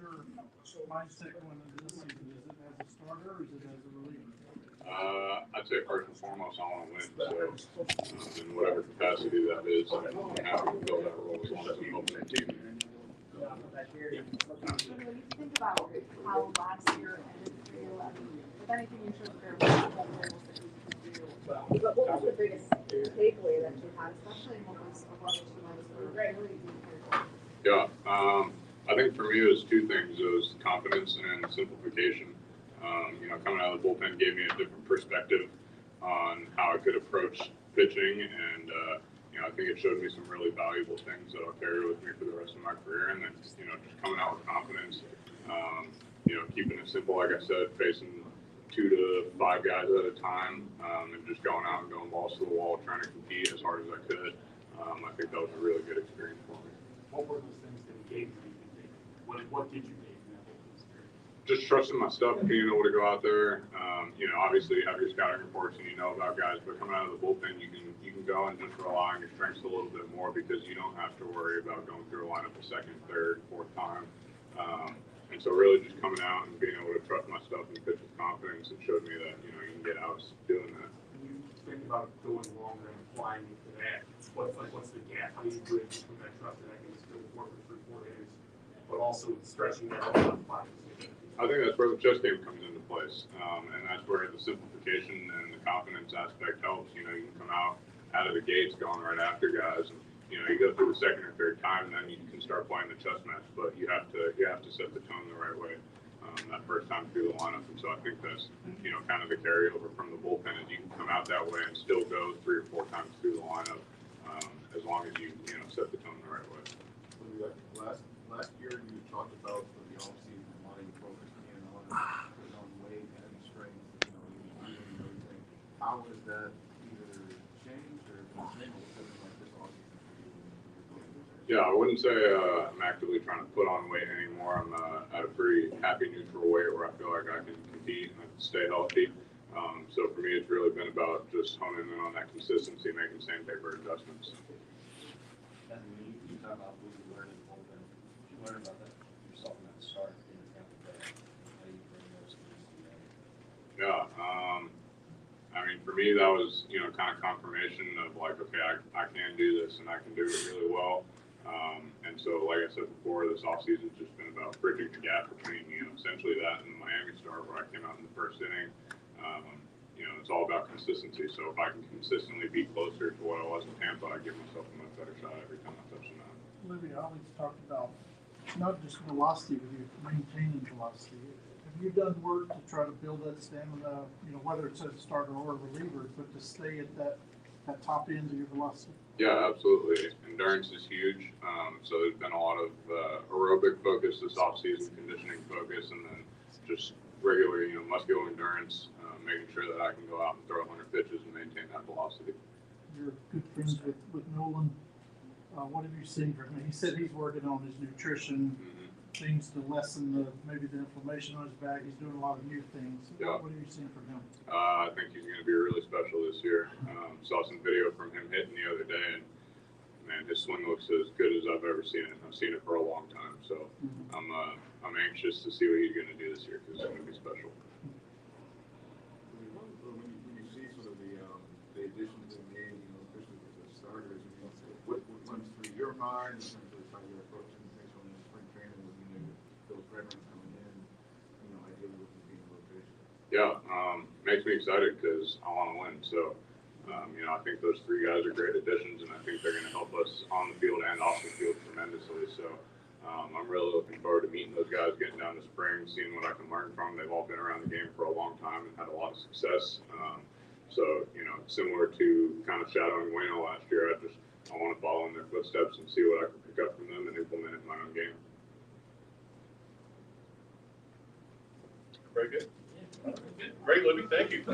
your mindset going into this season? Is it as a starter or is it as a reliever? I'd say first and foremost, I want to win. So, in whatever capacity that is, I'm happy to fill that role as long as I'm helping the team. When you think about how last year ended for you, I mean, if anything, you showed there were some goals that you could do. But what was the biggest takeaway that you had, especially in what was a rough 2 months for really deep here? Yeah, I think for me it was two things. It was confidence and simplification. Coming out of the bullpen gave me a different perspective on how I could approach pitching, and I think it showed me some really valuable things that I'll carry with me for the rest of my career. And then, just coming out with confidence, keeping it simple, like I said, facing 2 to 5 guys at a time, and just going out and going balls to the wall, trying to compete as hard as I could. I think that was a really good experience for me. What were those things that he gave you? What did you gain from that whole experience? Just trusting my stuff, being able to go out there. Obviously you have your scouting reports and you know about guys, but coming out of the bullpen, you can go and just rely on your strengths a little bit more because you don't have to worry about going through a lineup a second, third, fourth time. And so really just coming out and being able to trust my stuff and pitch with confidence, it showed me that, you can get out doing that. When you think about going longer and applying to that, what's the gap? How do you bridge from that trust that I can still work for 3-4 days, but also stretching that out 5 to 6 days? I think that's where the chess game comes into place, and that's where the simplification and the confidence aspect helps. You can come out of the gates going right after guys, and you go through the second or third time, and then you can start playing the chess match. But you have to set the tone the right way that first time through the lineup, and so I think that's kind of the carryover from the bullpen is you can come out that way and still go 3 or 4 times through the lineup as long as you set the tone the right way. Last year you talked about for the offseason wanting to focus in on weight and strength, and everything. How has that either changed or been something like this offseason for you? Yeah, I wouldn't say I'm actively trying to put on weight anymore. I'm at a pretty happy neutral weight where I feel like I can compete and stay healthy. So for me, it's really been about just honing in on that consistency, making sandpaper adjustments. And you talk about what you learned in the bullpen. Did you learn about that yourself in that start in the camp today? How you bring those things together? Yeah, for me, that was, kind of confirmation of like, okay, I can do this and I can do it really well. And so, like I said before, this offseason's just been about bridging the gap between, essentially that and the Miami start where I came out in the first inning. It's all about consistency. So if I can consistently be closer to what I was in Tampa, I give myself a much better shot every time I touch the mound. Olivia always talked about not just velocity, but you maintaining velocity. Have you done work to try to build that stamina, whether it's as a starter or a reliever, but to stay at that top end of your velocity? Yeah, absolutely. Endurance is huge. So there's been a lot of aerobic focus this offseason, conditioning focus, and then just regular, muscular endurance, making sure that I can go out and throw 100 pitches and maintain that velocity. You're good friends with Nolan. What have you seen from him? He said he's working on his nutrition, things to lessen maybe the inflammation on his back. He's doing a lot of new things. Yeah. What are you seeing from him? I think he's going to be really special this year. Saw some video from him hitting the other day, and man, his swing looks as good as I've ever seen it. I've seen it for a long time, so I'm anxious to see what he's going to do this year because it's going to be special. When you see sort of the additions in the game, especially with the starters, what runs through your mind in terms of how you're approaching things from the spring training with those veterans coming in, ideally with the being rotation? Yeah, makes me excited because I want to win. So, I think those 3 guys are great additions, and I think they're going to help us on the field and off the field tremendously. So, I'm really looking forward to meeting those guys, getting down to spring, seeing what I can learn from. They've all been around the game for a long time and had a lot of success. So, similar to kind of shadowing Wayno last year, I want to follow in their footsteps and see what I can pick up from them and implement it in my own game. Very good. Great, Libby. Thank you.